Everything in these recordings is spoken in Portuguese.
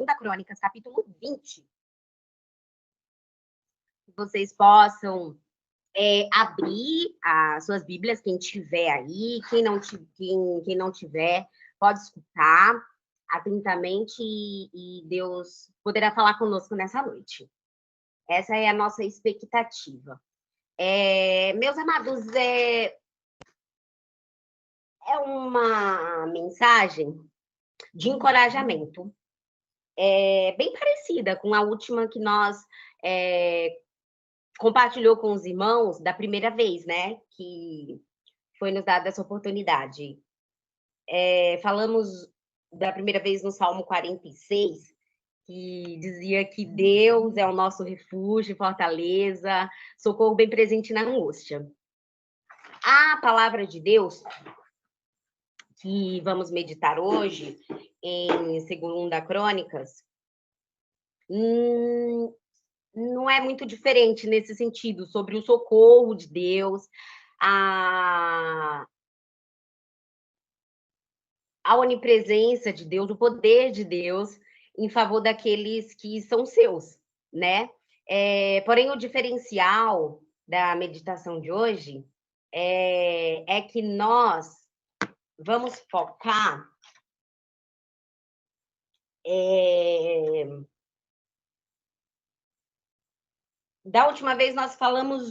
2 Crônicas, capítulo 20. Que vocês possam abrir as suas Bíblias, quem tiver aí, quem não tiver, pode escutar atentamente e Deus poderá falar conosco nessa noite. Essa é a nossa expectativa. Meus amados, é uma mensagem de encorajamento, bem parecida com a última que nós compartilhou com os irmãos da primeira vez, né? Que foi nos dada essa oportunidade. Falamos da primeira vez no Salmo 46, que dizia que Deus é o nosso refúgio, fortaleza, socorro bem presente na angústia. A palavra de Deus que vamos meditar hoje, em 2 Crônicas, não é muito diferente nesse sentido, sobre o socorro de Deus, a onipresença de Deus, o poder de Deus em favor daqueles que são seus, né? Porém, o diferencial da meditação de hoje é que nós vamos focar da última vez nós falamos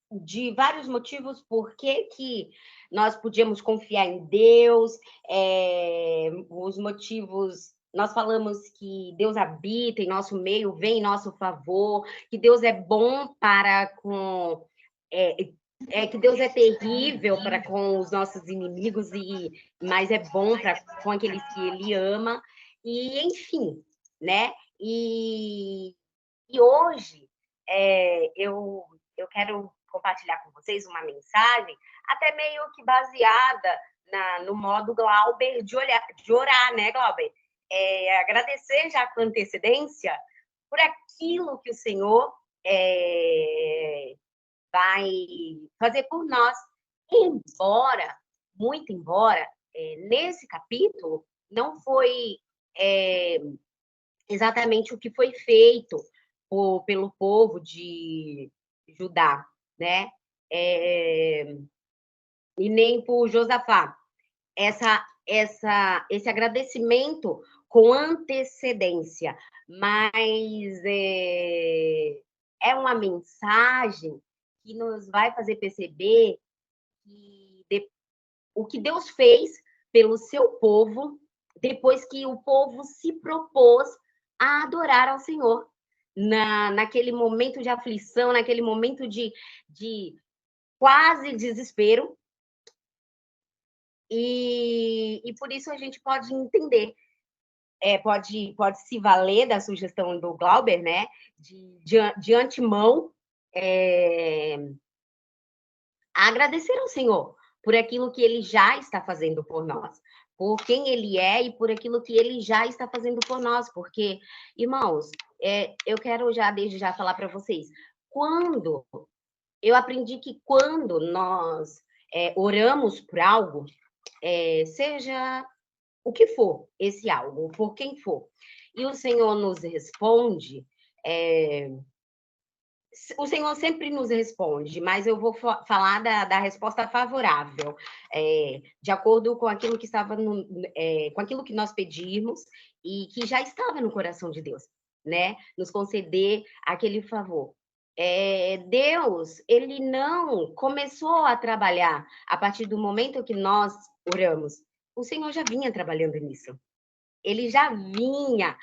de vários motivos por que nós podíamos confiar em Deus, os motivos. Nós falamos que Deus habita em nosso meio, vem em nosso favor, que Deus é bom para com. Que Deus é terrível para com os nossos inimigos, mas é bom com aqueles que Ele ama, e enfim, né? E hoje eu quero compartilhar com vocês uma mensagem, até meio que baseada no modo Glauber de orar, né, Glauber? Agradecer já com antecedência por aquilo que o Senhor vai fazer por nós. Muito embora, nesse capítulo não foi exatamente o que foi feito pelo povo de Judá, né? E nem por Josafá. Esse agradecimento com antecedência, mas é uma mensagem que nos vai fazer perceber o que Deus fez pelo seu povo depois que o povo se propôs a adorar ao Senhor. Naquele momento de aflição, naquele momento de quase desespero. E por isso a gente pode entender, pode se valer da sugestão do Glauber, né? De antemão, agradecer ao Senhor por aquilo que Ele já está fazendo por nós, por quem Ele é e por aquilo que Ele já está fazendo por nós. Porque, irmãos, eu quero desde já falar para vocês, eu aprendi que quando nós oramos por algo, seja o que for esse algo, por quem for, e o Senhor nos responde, o Senhor sempre nos responde, mas eu vou falar da resposta favorável, de acordo com aquilo que estava com aquilo que nós pedimos e que já estava no coração de Deus, né? Nos conceder aquele favor. Deus, Ele não começou a trabalhar a partir do momento que nós oramos. O Senhor já vinha trabalhando nisso. Ele já vinha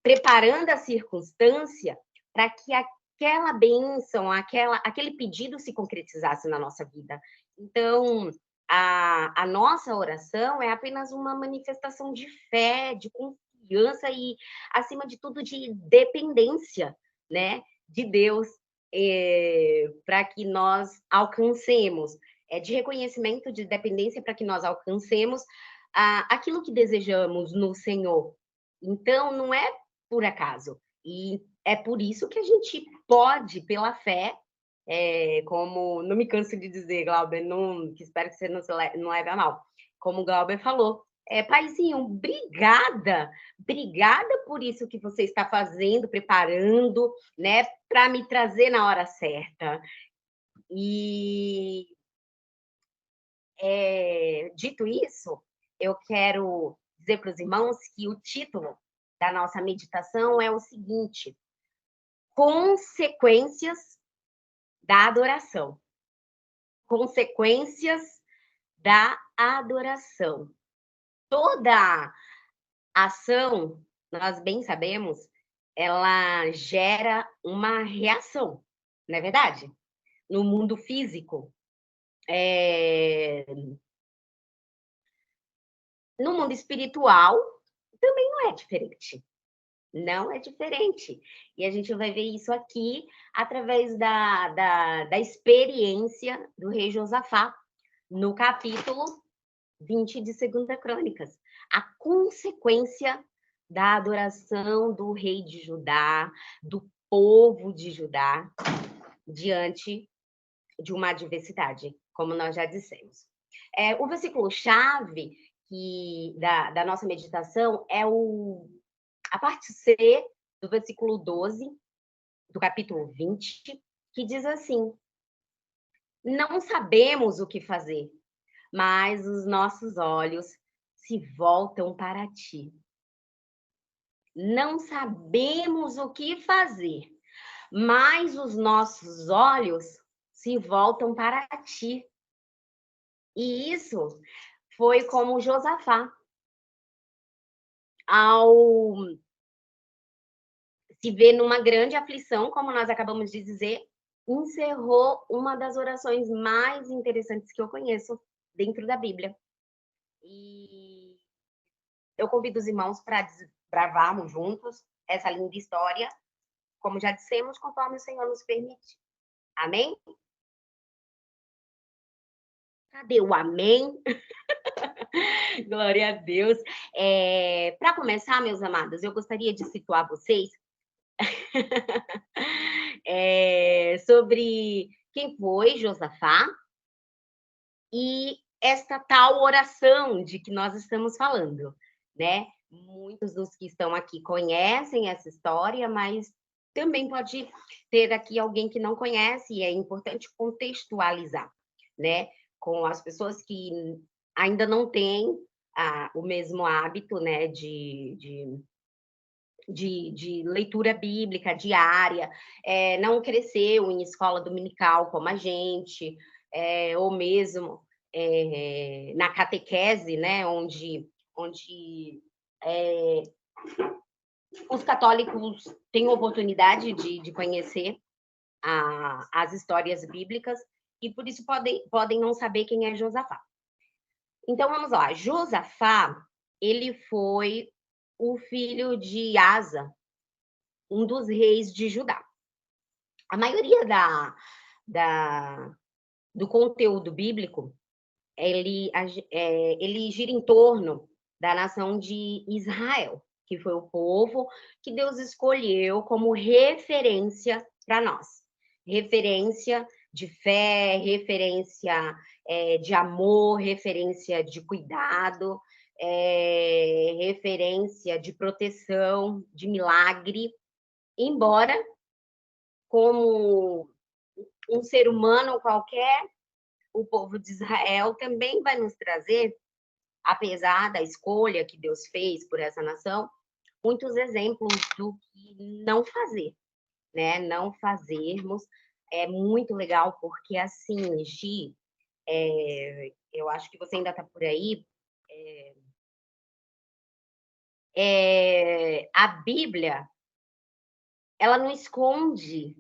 preparando a circunstância para que aquela bênção, aquele pedido se concretizasse na nossa vida. Então, a nossa oração é apenas uma manifestação de fé, de confiança e, acima de tudo, de dependência, né, de Deus, para que nós alcancemos, de reconhecimento, de dependência, para que nós alcancemos aquilo que desejamos no Senhor. Então, não é por acaso. E é por isso que a gente pode, pela fé, como, não me canso de dizer, Glauber, que espero que você não leve a mal, como o Glauber falou, Paizinho, obrigada por isso que você está fazendo, preparando, né, para me trazer na hora certa. E dito isso, eu quero dizer para os irmãos que o título da nossa meditação é o seguinte: Consequências da adoração. Consequências da adoração. Toda ação, nós bem sabemos, ela gera uma reação, não é verdade? No mundo físico. No mundo espiritual, também não é diferente. Não é diferente. E a gente vai ver isso aqui através da experiência do rei Josafá, no capítulo 20 de Segunda Crônicas. A consequência da adoração do rei de Judá, do povo de Judá, diante de uma adversidade, como nós já dissemos. O versículo-chave da nossa meditação é a parte C do versículo 12, do capítulo 20, que diz assim: Não sabemos o que fazer, mas os nossos olhos se voltam para ti. Não sabemos o que fazer, mas os nossos olhos se voltam para ti. E isso foi como Josafá, ao se ver numa grande aflição, como nós acabamos de dizer, encerrou uma das orações mais interessantes que eu conheço dentro da Bíblia. E eu convido os irmãos para desbravarmos juntos essa linda história, como já dissemos, conforme o Senhor nos permite. Amém? Cadê o amém? Glória a Deus. Para começar, meus amados, eu gostaria de situar vocês sobre quem foi Josafá e esta tal oração de que nós estamos falando, né? Muitos dos que estão aqui conhecem essa história, mas também pode ter aqui alguém que não conhece, e é importante contextualizar, né? Com as pessoas que ainda não têm o mesmo hábito, né, de leitura bíblica diária, não cresceu em escola dominical como a gente, ou mesmo na catequese, né, onde os católicos têm oportunidade de conhecer as histórias bíblicas e por isso podem não saber quem é Josafá. Então vamos lá, Josafá, ele foi o filho de Asa, um dos reis de Judá. A maioria do conteúdo bíblico, ele gira em torno da nação de Israel, que foi o povo que Deus escolheu como referência para nós. Referência de fé, referência de amor, referência de cuidado, referência de proteção, de milagre, embora como um ser humano qualquer, o povo de Israel também vai nos trazer, apesar da escolha que Deus fez por essa nação, muitos exemplos do que não fazer, né? Não fazermos. É muito legal, porque assim, Gi, eu acho que você ainda está por aí. A Bíblia, ela não esconde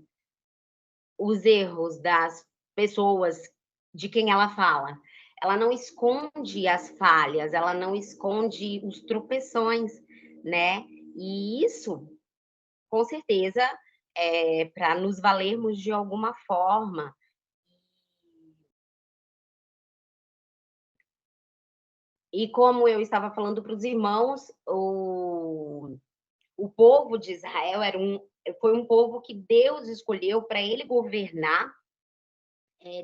os erros das pessoas de quem ela fala. Ela não esconde as falhas, ela não esconde os tropeções, né? E isso, com certeza, é para nos valermos de alguma forma. E como eu estava falando para os irmãos, o povo de Israel foi um povo que Deus escolheu para ele governar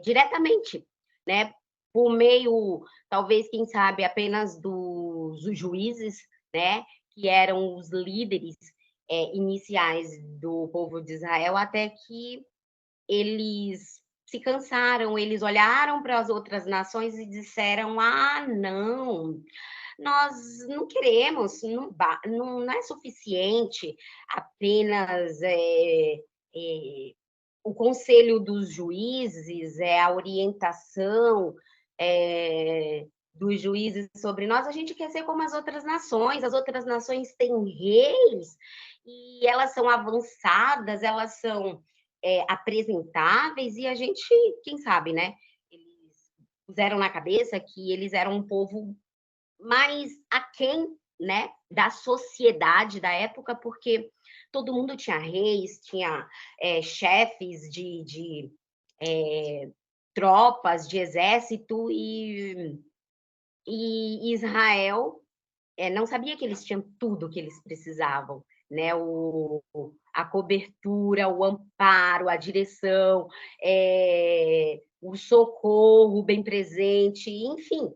diretamente, né? Por meio, talvez, quem sabe, apenas os juízes, né, que eram os líderes iniciais do povo de Israel, até que eles se cansaram, eles olharam para as outras nações e disseram: ah, não, nós não queremos, não é suficiente apenas o conselho dos juízes, a orientação dos juízes sobre nós, a gente quer ser como as outras nações têm reis, e elas são avançadas, elas são apresentáveis, e a gente, quem sabe, né? Eles puseram na cabeça que eles eram um povo mais aquém, né, da sociedade da época, porque todo mundo tinha reis, tinha chefes de tropas, de exército, e Israel não sabia que eles tinham tudo que eles precisavam, né? A cobertura, o amparo, a direção, o socorro bem presente, enfim,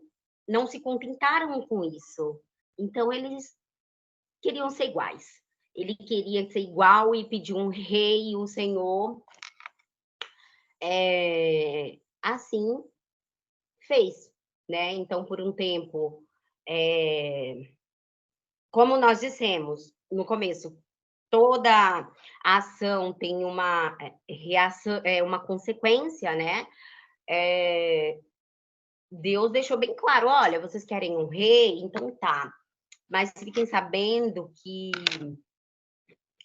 não se contentaram com isso. Então, eles queriam ser iguais. Ele queria ser igual e pediu um rei, o Senhor. Assim fez, né? Então, por um tempo, como nós dissemos no começo, toda a ação tem uma reação, uma consequência, né? Deus deixou bem claro: olha, vocês querem um rei, então tá. Mas fiquem sabendo que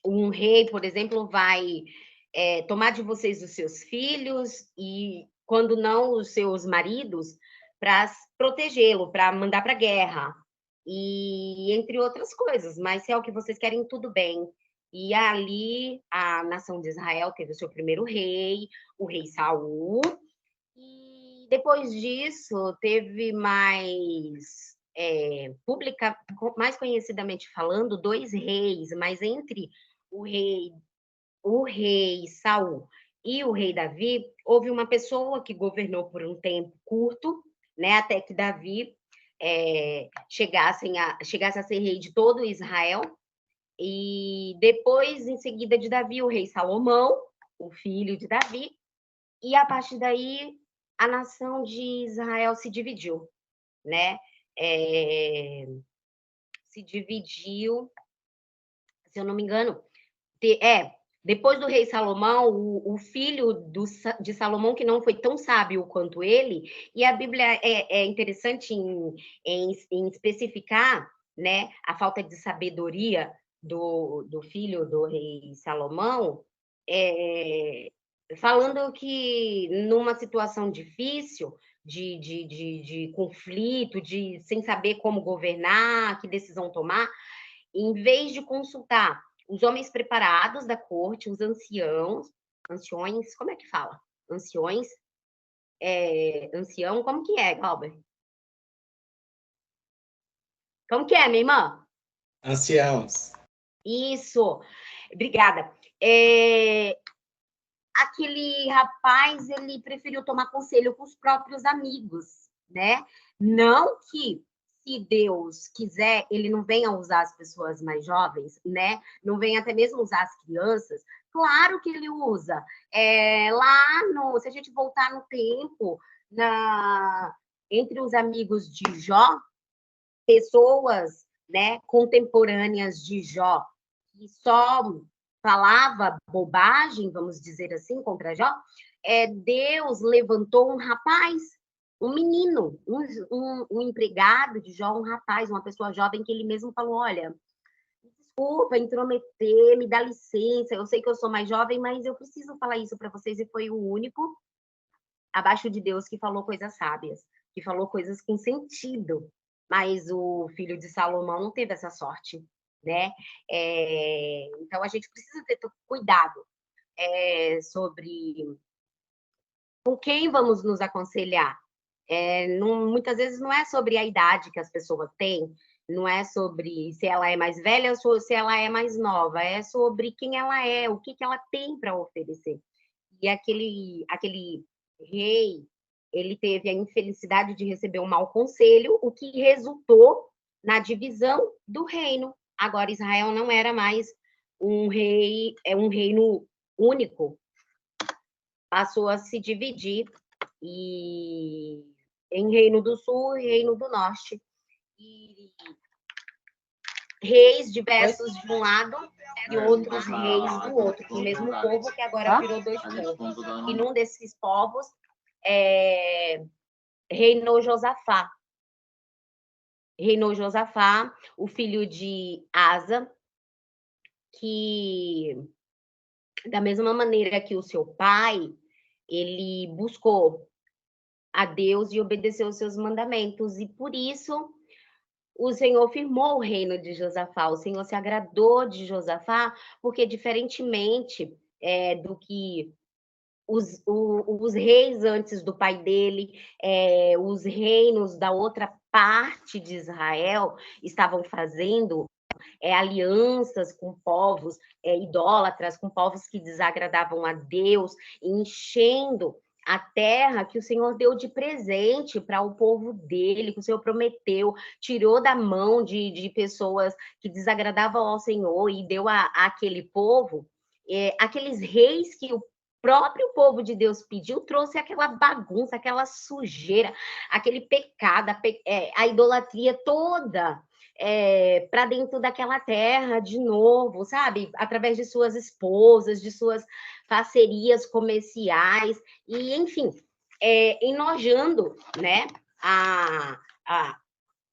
um rei, por exemplo, vai tomar de vocês os seus filhos e, quando não, os seus maridos, para protegê-lo, para mandar para a guerra, e entre outras coisas. Mas se é o que vocês querem, tudo bem. E ali a nação de Israel teve o seu primeiro rei, o rei Saul, e depois disso teve mais conhecidamente falando, dois reis, mas entre o rei, o rei Saul e o rei Davi, houve uma pessoa que governou por um tempo curto, né, até que Davi chegasse a ser rei de todo Israel. E depois, em seguida de Davi, o rei Salomão, o filho de Davi, e a partir daí a nação de Israel se dividiu, né? Se dividiu, se eu não me engano, depois do rei Salomão, o filho de Salomão, que não foi tão sábio quanto ele, e a Bíblia é interessante em especificar, né, a falta de sabedoria do filho do rei Salomão, falando que numa situação difícil, de conflito, sem saber como governar, que decisão tomar, em vez de consultar os homens preparados da corte, os anciões, como é que fala? Anciões, ancião, como que é, Glauber? Como que é, minha irmã? Anciãos. Isso, obrigada. Aquele rapaz, ele preferiu tomar conselho com os próprios amigos, né? Não que, se Deus quiser, ele não venha usar as pessoas mais jovens, né? Não venha até mesmo usar as crianças. Claro que ele usa. Se a gente voltar no tempo, entre os amigos de Jó, pessoas, né, contemporâneas de Jó, que só falava bobagem, vamos dizer assim, contra Jó, Deus levantou um rapaz, um menino, um empregado de Jó, um rapaz, uma pessoa jovem, que ele mesmo falou: olha, desculpa intrometer, me dá licença, eu sei que eu sou mais jovem, mas eu preciso falar isso para vocês. E foi o único abaixo de Deus que falou coisas sábias, que falou coisas com sentido. Mas o filho de Salomão não teve essa sorte, né? Então a gente precisa ter cuidado sobre com quem vamos nos aconselhar. Muitas vezes não é sobre a idade que as pessoas têm, não é sobre se ela é mais velha ou se ela é mais nova, é sobre quem ela é, o que ela tem para oferecer. E aquele rei, ele teve a infelicidade de receber um mau conselho, o que resultou na divisão do reino. Agora, Israel não era mais um rei, um reino único, passou a se dividir e em Reino do Sul e Reino do Norte. E reis diversos de um lado e outros reis do outro, o mesmo povo que agora virou dois povos. E num desses povos reinou Josafá. Reinou Josafá, o filho de Asa, que da mesma maneira que o seu pai, ele buscou a Deus e obedeceu os seus mandamentos, e por isso o Senhor firmou o reino de Josafá, o Senhor se agradou de Josafá, porque diferentemente do que os reis antes do pai dele, os reinos da outra parte de Israel estavam fazendo alianças com povos idólatras, com povos que desagradavam a Deus, enchendo a terra que o Senhor deu de presente para o povo dele, que o Senhor prometeu, tirou da mão de pessoas que desagradavam ao Senhor e deu àquele povo, aqueles reis que o próprio povo de Deus pediu, trouxe aquela bagunça, aquela sujeira, aquele pecado, a idolatria toda para dentro daquela terra de novo, sabe? Através de suas esposas, de suas parcerias comerciais, e, enfim, enojando, né,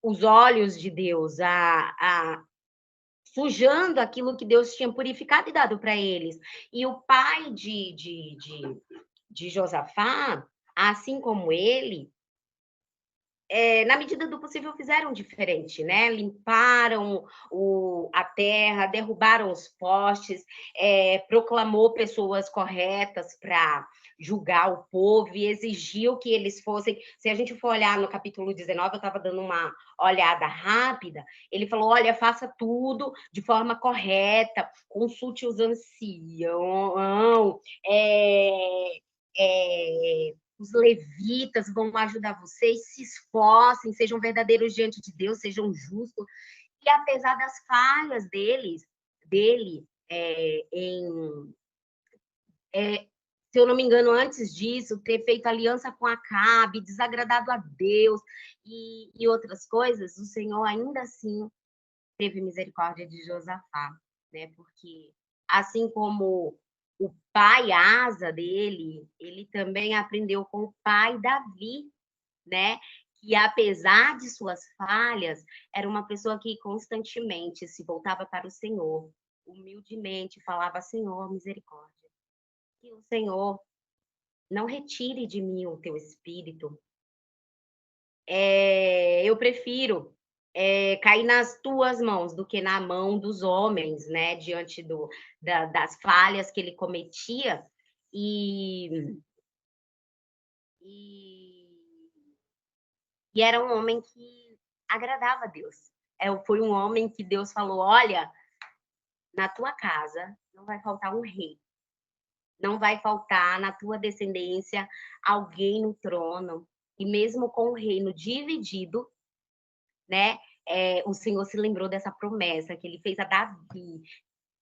os olhos de Deus, sujando aquilo que Deus tinha purificado e dado para eles. E o pai de Josafá, assim como ele, na medida do possível, fizeram diferente, né? Limparam a terra, derrubaram os postes, proclamou pessoas corretas para julgar o povo e exigiu que eles fossem. Se a gente for olhar no capítulo 19, eu estava dando uma olhada rápida, ele falou: olha, faça tudo de forma correta, consulte os anciãos, os levitas vão ajudar vocês, se esforcem, sejam verdadeiros diante de Deus, sejam justos. E apesar das falhas dele, se eu não me engano, antes disso, ter feito aliança com Acabe, desagradado a Deus e outras coisas, o Senhor ainda assim teve misericórdia de Josafá, né? Porque assim como o pai Asa dele, ele também aprendeu com o pai Davi, né? Que apesar de suas falhas, era uma pessoa que constantemente se voltava para o Senhor, humildemente falava: Senhor, misericórdia. Que o Senhor não retire de mim o teu espírito. Eu prefiro cair nas tuas mãos do que na mão dos homens, né? Diante das falhas que ele cometia. E era um homem que agradava a Deus. Foi um homem que Deus falou: olha, na tua casa não vai faltar um rei. Não vai faltar na tua descendência alguém no trono. E mesmo com o reino dividido, né? O Senhor se lembrou dessa promessa que ele fez a Davi.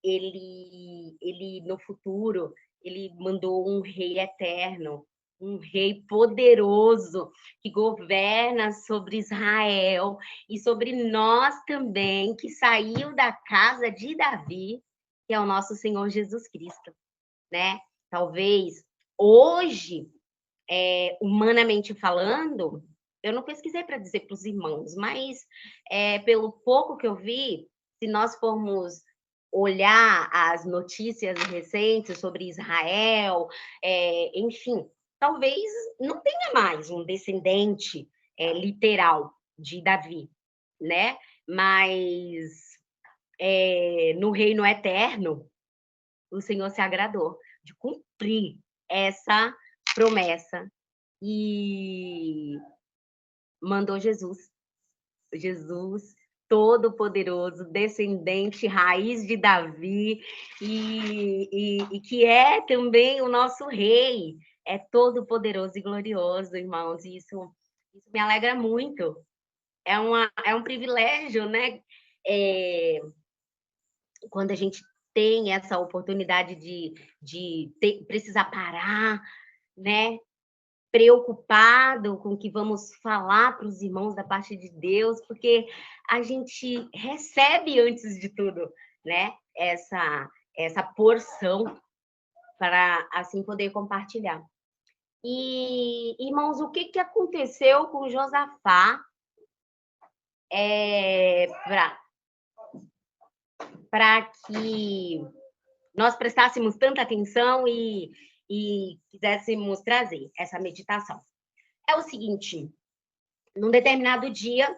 Ele no futuro, ele mandou um rei eterno, um rei poderoso que governa sobre Israel e sobre nós também, que saiu da casa de Davi, que é o nosso Senhor Jesus Cristo, né? Talvez hoje, humanamente falando, eu não pesquisei para dizer para os irmãos, mas pelo pouco que eu vi, se nós formos olhar as notícias recentes sobre Israel, enfim, talvez não tenha mais um descendente literal de Davi, né? Mas no reino eterno, o Senhor se agradou de cumprir essa promessa e mandou Jesus. Jesus, todo-poderoso, descendente, raiz de Davi, e que é também o nosso rei, todo-poderoso e glorioso, irmãos. E isso me alegra muito, é um privilégio, né? É, quando a gente tem essa oportunidade de precisar parar, né? Preocupado com o que vamos falar para os irmãos da parte de Deus, porque a gente recebe antes de tudo, né? Essa porção para assim poder compartilhar. E, irmãos, o que aconteceu com Josafá para que nós prestássemos tanta atenção e quiséssemos trazer essa meditação? É o seguinte, num determinado dia,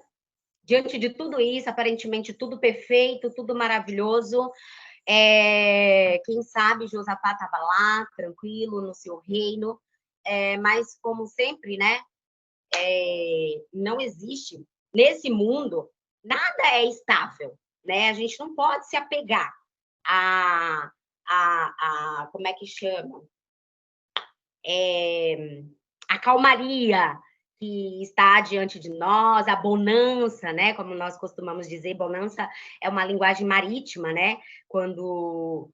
diante de tudo isso, aparentemente tudo perfeito, tudo maravilhoso, quem sabe Josafá estava lá, tranquilo, no seu reino, mas como sempre, né, não existe, nesse mundo, nada é estável, né? A gente não pode se apegar a, como é que chama? A calmaria que está diante de nós, a bonança, né? Como nós costumamos dizer, bonança é uma linguagem marítima, né? Quando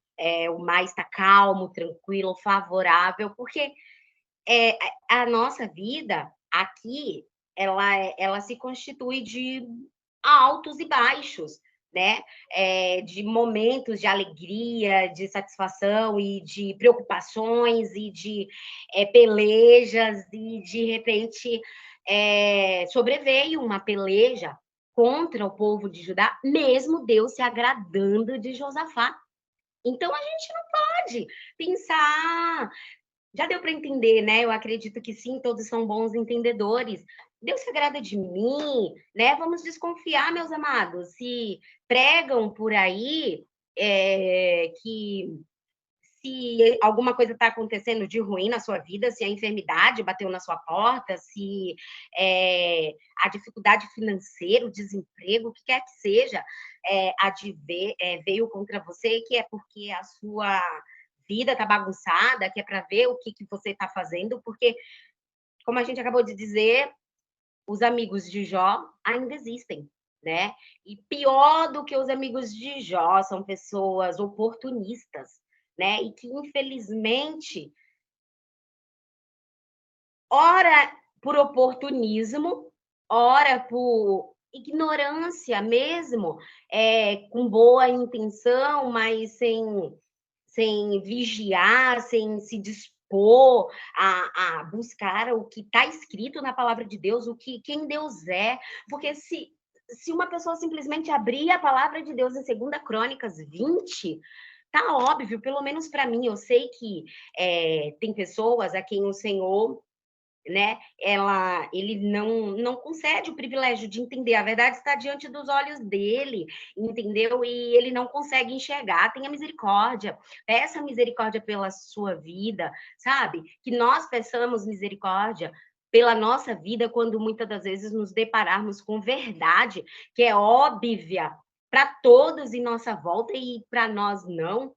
o mar está calmo, tranquilo, favorável, porque a nossa vida aqui, ela se constitui de altos e baixos, né? De momentos de alegria, de satisfação e de preocupações e de pelejas e de repente sobreveio uma peleja contra o povo de Judá, mesmo Deus se agradando de Josafá. Então a gente não pode pensar, já deu para entender, né? Eu acredito que sim, todos são bons entendedores. Deus se agrada de mim, né? Vamos desconfiar, meus amados. Se pregam por aí que se alguma coisa está acontecendo de ruim na sua vida, se a enfermidade bateu na sua porta, se a dificuldade financeira, o desemprego, o que quer que seja, veio contra você, que é porque a sua vida está bagunçada, que é para ver o que você está fazendo, porque, como a gente acabou de dizer, os amigos de Jó ainda existem, né? E pior do que os amigos de Jó são pessoas oportunistas, né? E que, infelizmente, ora por oportunismo, ora por ignorância mesmo, com boa intenção, mas sem vigiar, sem se dispor a buscar o que está escrito na palavra de Deus, quem Deus é, porque se uma pessoa simplesmente abrir a palavra de Deus em 2 Crônicas 20, tá óbvio, pelo menos para mim, eu sei que tem pessoas a quem o Senhor, né, ele não concede o privilégio de entender, a verdade está diante dos olhos dele, entendeu? E ele não consegue enxergar, tenha misericórdia, peça misericórdia pela sua vida, sabe? Que nós peçamos misericórdia pela nossa vida quando muitas das vezes nos depararmos com verdade que é óbvia para todos em nossa volta e para nós não.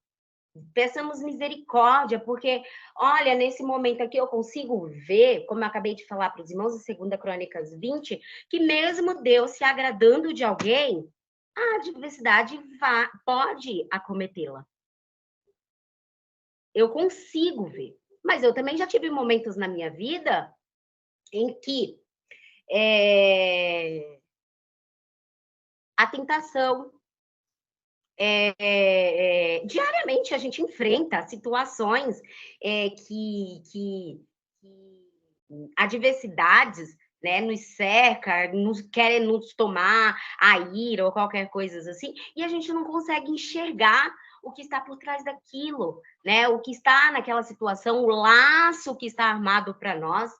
Peçamos misericórdia, porque, olha, nesse momento aqui eu consigo ver, como eu acabei de falar para os irmãos em 2 Crônicas 20, que mesmo Deus se agradando de alguém, a adversidade pode acometê-la. Eu consigo ver. Mas eu também já tive momentos na minha vida em que a tentação, diariamente a gente enfrenta situações que adversidades, né, nos cerca, querem nos tomar a ira ou qualquer coisa assim, e a gente não consegue enxergar o que está por trás daquilo, né? O que está naquela situação, o laço que está armado para nós.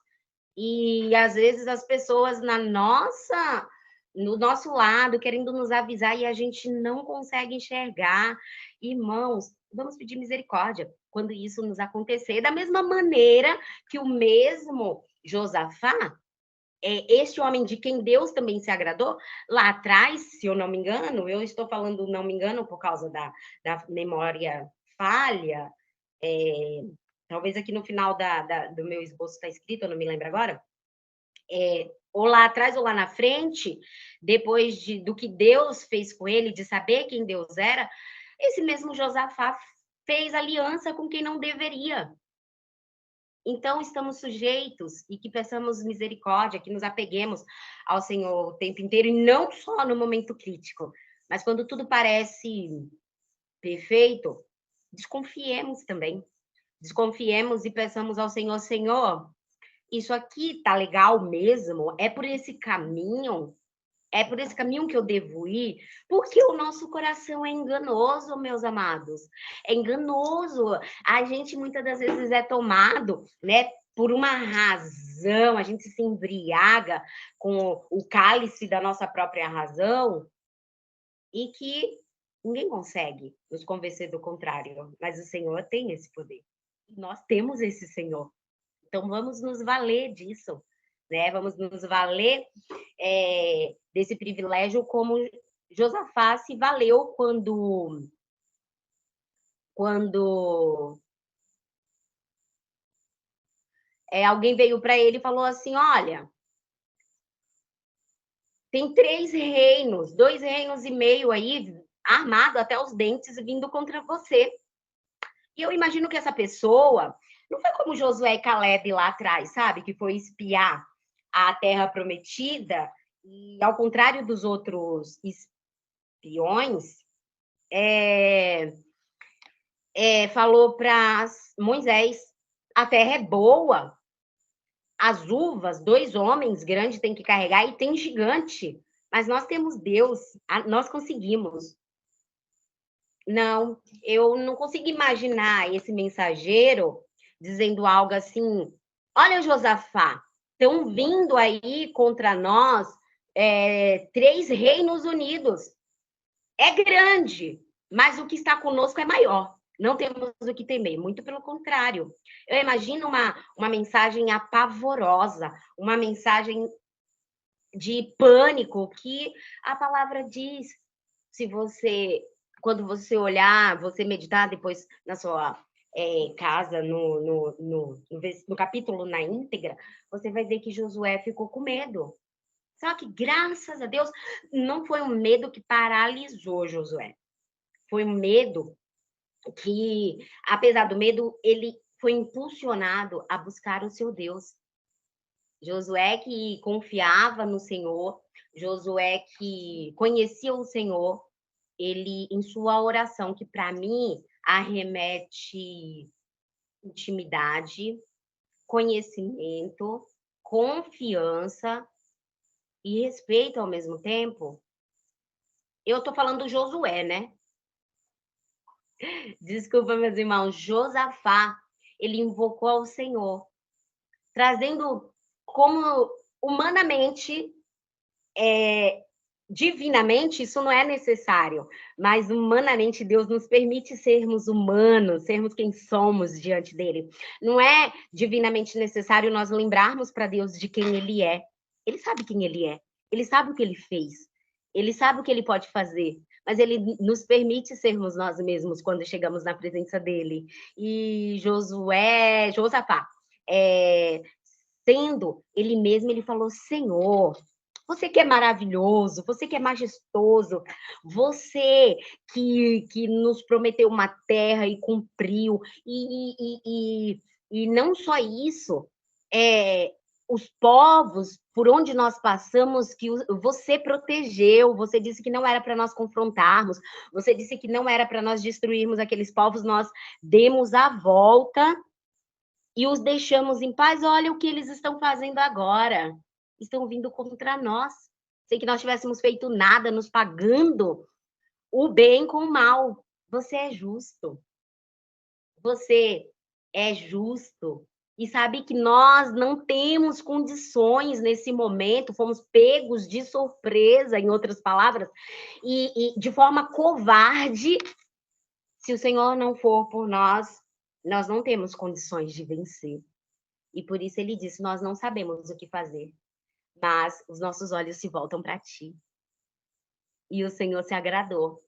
E às vezes as pessoas no nosso lado, querendo nos avisar e a gente não consegue enxergar. Irmãos, vamos pedir misericórdia quando isso nos acontecer. Da mesma maneira que o mesmo Josafá, este homem de quem Deus também se agradou, lá atrás, se eu não me engano, eu estou falando não me engano por causa da memória falha, talvez aqui no final do meu esboço está escrito, eu não me lembro agora, ou lá atrás ou lá na frente, depois do que Deus fez com ele, de saber quem Deus era, esse mesmo Josafá fez aliança com quem não deveria. Então, estamos sujeitos e que peçamos misericórdia, que nos apeguemos ao Senhor o tempo inteiro, e não só no momento crítico, mas quando tudo parece perfeito, desconfiemos também. Desconfiemos e peçamos ao Senhor, Senhor, isso aqui tá legal mesmo? É por esse caminho? É por esse caminho que eu devo ir? Porque o nosso coração é enganoso, meus amados. É enganoso. A gente muitas das vezes é tomado, né, por uma razão, a gente se embriaga com o cálice da nossa própria razão e que ninguém consegue nos convencer do contrário, mas o Senhor tem esse poder. Nós temos esse Senhor. Então, vamos nos valer disso, né? Vamos nos valer desse privilégio como Josafá se valeu quando alguém veio para ele e falou assim, olha, tem 3 reinos, 2 reinos e meio aí, armado até os dentes, vindo contra você. E eu imagino que essa pessoa, não foi como Josué e Caleb lá atrás, sabe? Que foi espiar a terra prometida, e ao contrário dos outros espiões, falou para Moisés, a terra é boa, as uvas, 2 homens grandes têm que carregar, e tem gigante, mas nós temos Deus, nós conseguimos. Não, eu não consigo imaginar esse mensageiro dizendo algo assim, olha, Josafá, estão vindo aí contra nós 3 reinos unidos. É grande, mas o que está conosco é maior. Não temos o que temer, muito pelo contrário. Eu imagino uma mensagem apavorosa, uma mensagem de pânico que a palavra diz. Se você, quando você olhar, você meditar depois na sua casa, no capítulo na íntegra, você vai ver que Josué ficou com medo. Só que, graças a Deus, não foi um medo que paralisou Josué. Foi um medo que, apesar do medo, ele foi impulsionado a buscar o seu Deus. Josué que confiava no Senhor, Josué que conhecia o Senhor, ele, em sua oração, que para mim arremete intimidade, conhecimento, confiança e respeito ao mesmo tempo. Eu estou falando do Josué, né? Desculpa, meus irmãos. Josafá, ele invocou ao Senhor, trazendo como humanamente, divinamente, isso não é necessário, mas humanamente Deus nos permite sermos humanos, sermos quem somos diante dele. Não é divinamente necessário nós lembrarmos para Deus de quem ele é. Ele sabe quem ele é, ele sabe o que ele fez, ele sabe o que ele pode fazer, mas ele nos permite sermos nós mesmos quando chegamos na presença dele. E Josafá, sendo ele mesmo, ele falou, Senhor, você que é maravilhoso, você que é majestoso, você que nos prometeu uma terra e cumpriu, e não só isso, os povos por onde nós passamos, que você protegeu, você disse que não era para nós confrontarmos, você disse que não era para nós destruirmos aqueles povos, nós demos a volta e os deixamos em paz. Olha o que eles estão fazendo agora. Estão vindo contra nós. Sem que nós tivéssemos feito nada, nos pagando o bem com o mal. Você é justo. Você é justo. E sabe que nós não temos condições nesse momento, fomos pegos de surpresa, em outras palavras, e de forma covarde. Se o Senhor não for por nós, nós não temos condições de vencer. E por isso ele disse, nós não sabemos o que fazer, mas os nossos olhos se voltam para ti. E o Senhor se agradou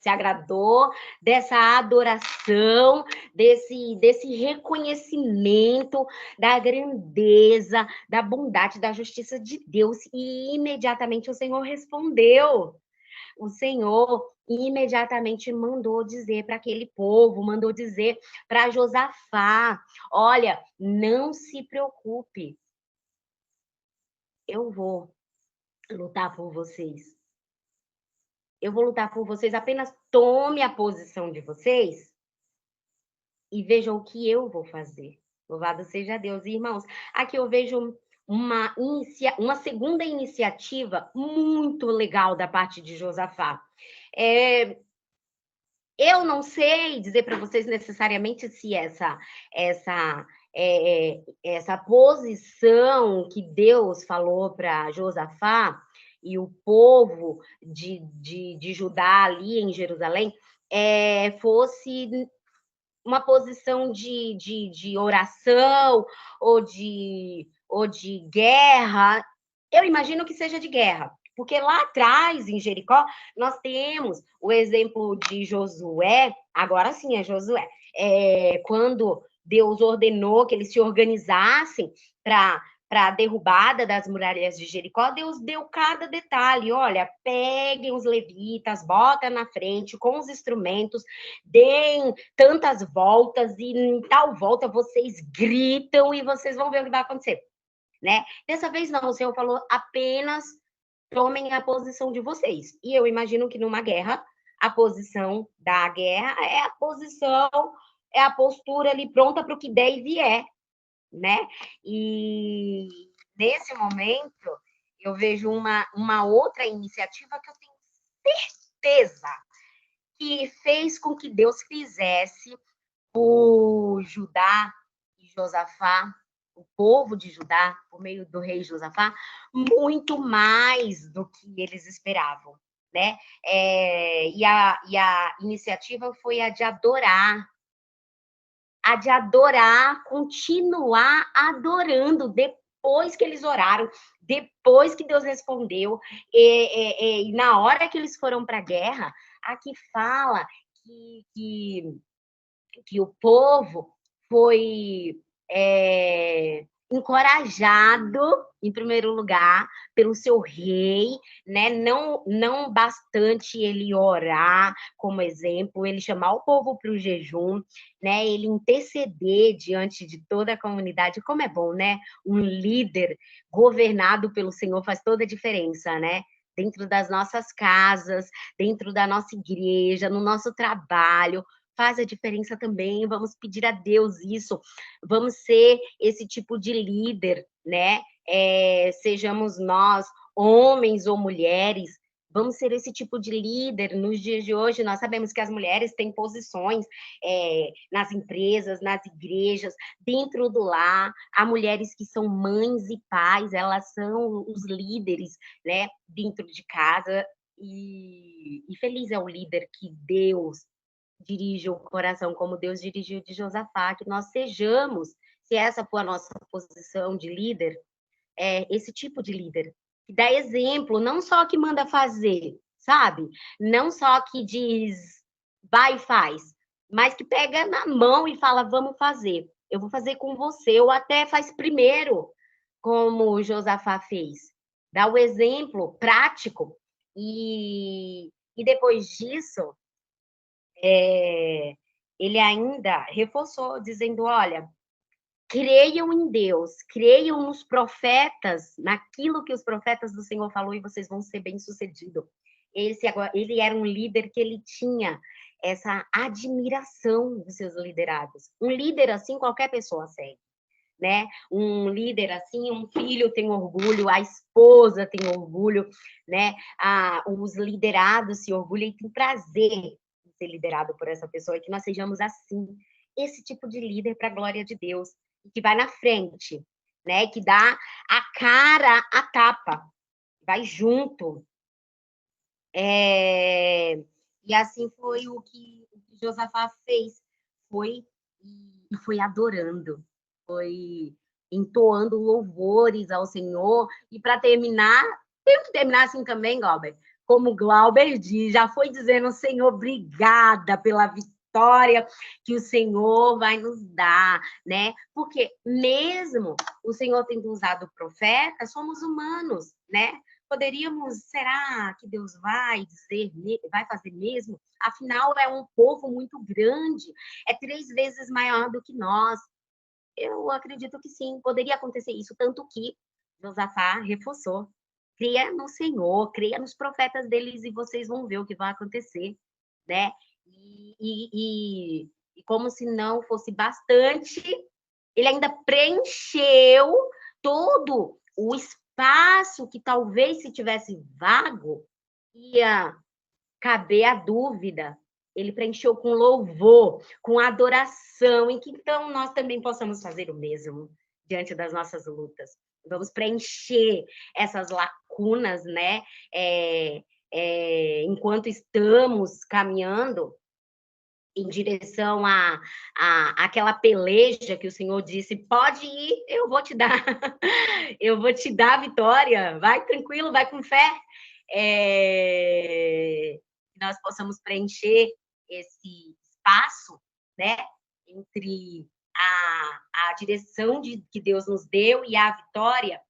se agradou dessa adoração, desse reconhecimento da grandeza, da bondade, da justiça de Deus. E imediatamente o Senhor respondeu. O Senhor imediatamente mandou dizer para aquele povo, mandou dizer para Josafá: olha, não se preocupe, eu vou lutar por vocês. Eu vou lutar por vocês, apenas tome a posição de vocês e vejam o que eu vou fazer. Louvado seja Deus. E, irmãos, aqui eu vejo uma segunda iniciativa muito legal da parte de Josafá. Eu não sei dizer para vocês necessariamente se essa posição que Deus falou para Josafá e o povo de Judá ali em Jerusalém fosse uma posição de oração ou de guerra. Eu imagino que seja de guerra, porque lá atrás, em Jericó, nós temos o exemplo de Josué, agora sim é Josué, quando Deus ordenou que eles se organizassem para a derrubada das muralhas de Jericó, Deus deu cada detalhe. Olha, peguem os levitas, bota na frente com os instrumentos, deem tantas voltas e em tal volta vocês gritam e vocês vão ver o que vai acontecer, né? Dessa vez não, o Senhor falou apenas tomem a posição de vocês. E eu imagino que numa guerra, a posição da guerra é a posição, é a postura ali pronta para o que der e vier, né? E nesse momento, eu vejo uma outra iniciativa que eu tenho certeza que fez com que Deus fizesse o Judá e Josafá, o povo de Judá, por meio do rei Josafá, muito mais do que eles esperavam, né? E a iniciativa foi a de continuar adorando depois que eles oraram, depois que Deus respondeu, e na hora que eles foram para a guerra, aqui fala que o povo foi encorajado, em primeiro lugar, pelo seu rei, né? Não bastante ele orar, como exemplo, ele chamar o povo para o jejum, né? Ele interceder diante de toda a comunidade. Como é bom, né? Um líder governado pelo Senhor faz toda a diferença, né? Dentro das nossas casas, dentro da nossa igreja, no nosso trabalho, faz a diferença também. Vamos pedir a Deus isso, vamos ser esse tipo de líder, né? Sejamos nós, homens ou mulheres, vamos ser esse tipo de líder. Nos dias de hoje, nós sabemos que as mulheres têm posições nas empresas, nas igrejas, dentro do lar. Há mulheres que são mães e pais, elas são os líderes, né? Dentro de casa. E feliz é o líder que Deus dirige o coração, como Deus dirigiu de Josafá, que nós sejamos, se essa for a nossa posição de líder, esse tipo de líder, que dá exemplo, não só que manda fazer, sabe? Não só que diz, vai e faz, mas que pega na mão e fala, vamos fazer. Eu vou fazer com você, ou até faz primeiro, como Josafá fez. Dá o exemplo prático e depois disso, ele ainda reforçou, dizendo, olha, creiam em Deus, creiam nos profetas, naquilo que os profetas do Senhor falou e vocês vão ser bem-sucedidos. Ele era um líder que ele tinha essa admiração dos seus liderados. Um líder assim, qualquer pessoa segue, né? Um líder assim, um filho tem orgulho, a esposa tem orgulho, né? Os liderados se orgulham e têm prazer em ser liderado por essa pessoa, e que nós sejamos assim, esse tipo de líder para a glória de Deus, que vai na frente, né? Que dá a cara a tapa, vai junto. E assim foi o que Josafá fez, foi adorando, foi entoando louvores ao Senhor. E para terminar, tenho que terminar assim também, Galber, como Glauber diz, já foi dizendo, Senhor, obrigada pela vitória que o Senhor vai nos dar, né? Porque mesmo o Senhor tendo usado o profeta, somos humanos, né? Poderíamos, será que Deus vai dizer, vai fazer mesmo? Afinal, é um povo muito grande, é 3 vezes maior do que nós. Eu acredito que sim, poderia acontecer isso, tanto que Josafá reforçou. Creia no Senhor, creia nos profetas deles e vocês vão ver o que vai acontecer, né? E como se não fosse bastante, ele ainda preencheu todo o espaço que talvez se tivesse vago, ia caber a dúvida. Ele preencheu com louvor, com adoração, e que então nós também possamos fazer o mesmo diante das nossas lutas. Vamos preencher essas lacunas, né? Enquanto estamos caminhando em direção àquela peleja que o Senhor disse, pode ir, eu vou te dar, eu vou te dar a vitória, vai tranquilo, vai com fé. Que nós possamos preencher esse espaço, né, entre a direção que Deus nos deu e a vitória,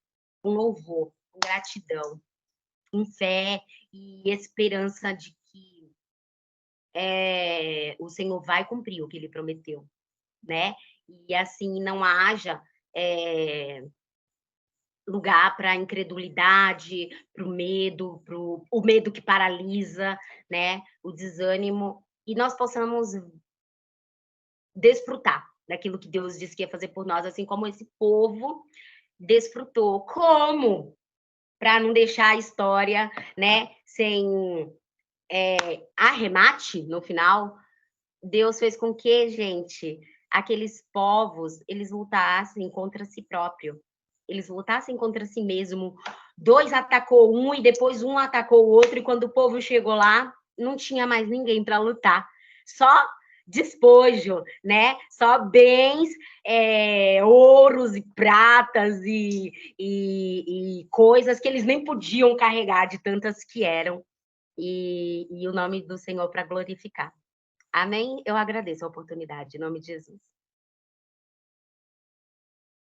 com louvor, com gratidão, com fé e esperança de que o Senhor vai cumprir o que ele prometeu, né? E assim não haja lugar para a incredulidade, para o medo que paralisa, né? O desânimo, e nós possamos desfrutar daquilo que Deus disse que ia fazer por nós, assim como esse povo desfrutou. Como? Para não deixar a história, né, sem arremate no final. Deus fez com que, gente, aqueles povos, eles lutassem contra si próprio. Eles lutassem contra si mesmo. 2 atacou um e depois um atacou o outro, e quando o povo chegou lá, não tinha mais ninguém para lutar. Só despojo, né? Só bens, ouros e pratas e coisas que eles nem podiam carregar de tantas que eram. E o nome do Senhor para glorificar. Amém? Eu agradeço a oportunidade, em nome de Jesus.